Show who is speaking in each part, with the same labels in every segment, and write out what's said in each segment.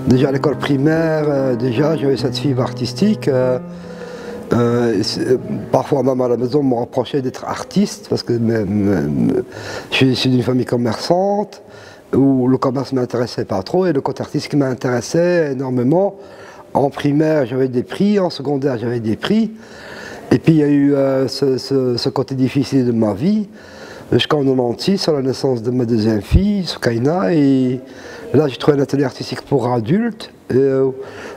Speaker 1: Déjà à l'école primaire, j'avais cette fibre artistique. Parfois même à la maison, on me reprochait d'être artiste parce que je suis d'une famille commerçante où le commerce ne m'intéressait pas trop et le côté artistique m'intéressait énormément. En primaire, j'avais des prix, en secondaire, j'avais des prix. Et puis il y a eu ce côté difficile de ma vie, jusqu'en 96, à la naissance de ma deuxième fille, Soukaina, et là j'ai trouvé un atelier artistique pour adultes, où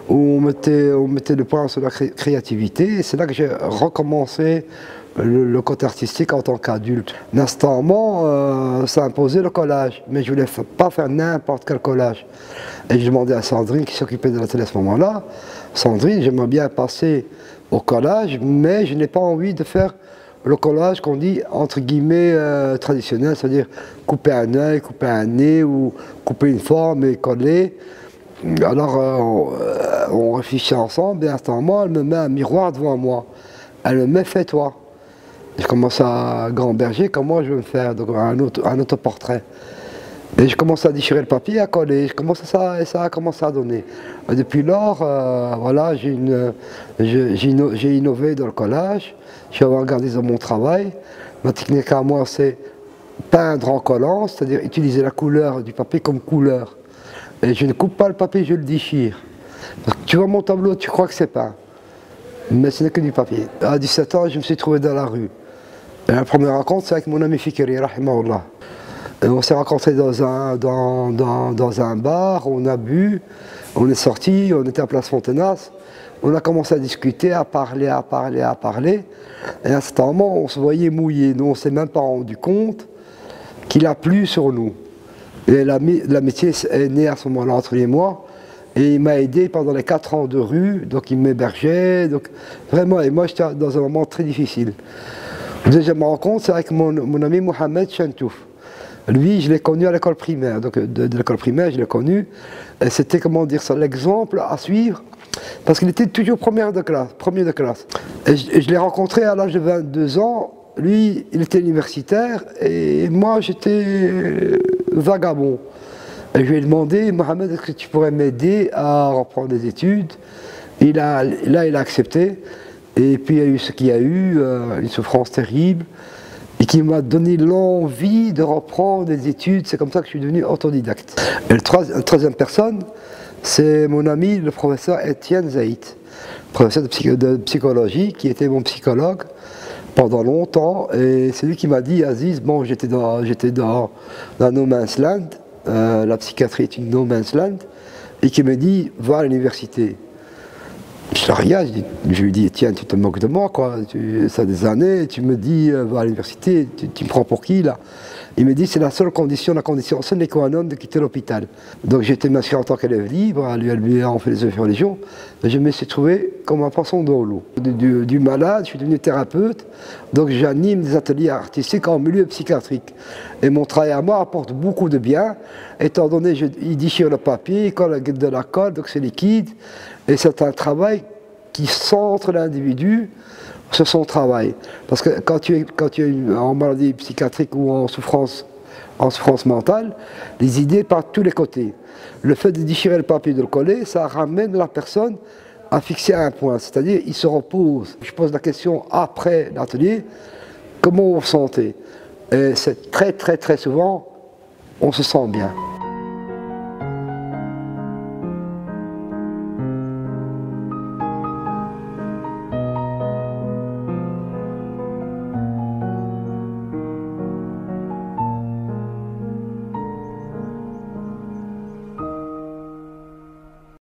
Speaker 1: on mettait le point sur la créativité, et c'est là que j'ai recommencé le côté artistique en tant qu'adulte. Instantanément, ça imposait le collage, mais je ne voulais pas faire n'importe quel collage. Et je demandais à Sandrine, qui s'occupait de l'atelier à ce moment-là, Sandrine, j'aimerais bien passer au collage, mais je n'ai pas envie de faire le collage qu'on dit entre guillemets traditionnel, c'est-à-dire couper un œil, couper un nez ou couper une forme et coller. Alors on réfléchit ensemble et instantanément elle me met un miroir devant moi. Elle me met fais-toi. Je commence à gamberger comment je vais me faire, donc un autoportrait. Et je commence à déchirer le papier, à coller, et ça a commencé à donner. Et depuis lors, voilà, j'ai innové dans le collage, je suis avant-gardiste dans mon travail. Ma technique à moi, c'est peindre en collant, c'est-à-dire utiliser la couleur du papier comme couleur. Et je ne coupe pas le papier, je le déchire. Parce que tu vois mon tableau, tu crois que c'est peint, mais ce n'est que du papier. À 17 ans, je me suis trouvé dans la rue. Et la première rencontre, c'est avec mon ami Fikri, rahimahullah. On s'est rencontrés dans un bar, on a bu, on est sortis, on était à Place Fontenasse, on a commencé à discuter, à parler, et à ce moment on se voyait mouillé, nous on ne s'est même pas rendu compte qu'il a plu sur nous. Et l'amitié est née à ce moment-là entre lui et moi, et il m'a aidé pendant les 4 ans de rue, donc il m'hébergeait, donc vraiment, et moi j'étais dans un moment très difficile. La deuxième rencontre, c'est avec mon ami Mohamed Chantouf. Lui, je l'ai connu à l'école primaire, donc de l'école primaire, je l'ai connu, et c'était, comment dire ça, l'exemple à suivre, parce qu'il était toujours premier de classe. Et je l'ai rencontré à l'âge de 22 ans, lui, il était universitaire, et moi, j'étais vagabond. Et je lui ai demandé, Mohamed, est-ce que tu pourrais m'aider à reprendre des études? Et là, il a accepté, et puis il y a eu ce qu'il y a eu, une souffrance terrible, et qui m'a donné l'envie de reprendre des études. C'est comme ça que je suis devenu autodidacte. Et la troisième personne, c'est mon ami, le professeur Étienne Zaït, professeur de psychologie, qui était mon psychologue pendant longtemps. Et c'est lui qui m'a dit, Aziz, bon, j'étais dans No Man's Land, la psychiatrie est une No Man's Land, et qui me dit, va à l'université. Je regarde, je lui dis, tiens, tu te moques de moi, quoi. Ça a des années, tu me dis, va à l'université, tu me prends pour qui, là? Il me dit, c'est la seule condition, sine qua non de quitter l'hôpital. Donc j'ai été m'inscrire en tant qu'élève libre à l'ULB en philosophie et religion, et je me suis trouvé comme un poisson dans l'eau. Du malade, je suis devenu thérapeute, donc j'anime des ateliers artistiques en milieu psychiatrique. Et mon travail à moi apporte beaucoup de bien, étant donné il déchire le papier, il colle de la colle, donc c'est liquide, et c'est un travail qui centre l'individu sur son travail. Parce que quand tu es en maladie psychiatrique ou en souffrance mentale, les idées partent de tous les côtés. Le fait de déchirer le papier et de le coller, ça ramène la personne à fixer un point, c'est-à-dire il se repose. Je pose la question après l'atelier, comment vous vous sentez? Et c'est très souvent, on se sent bien.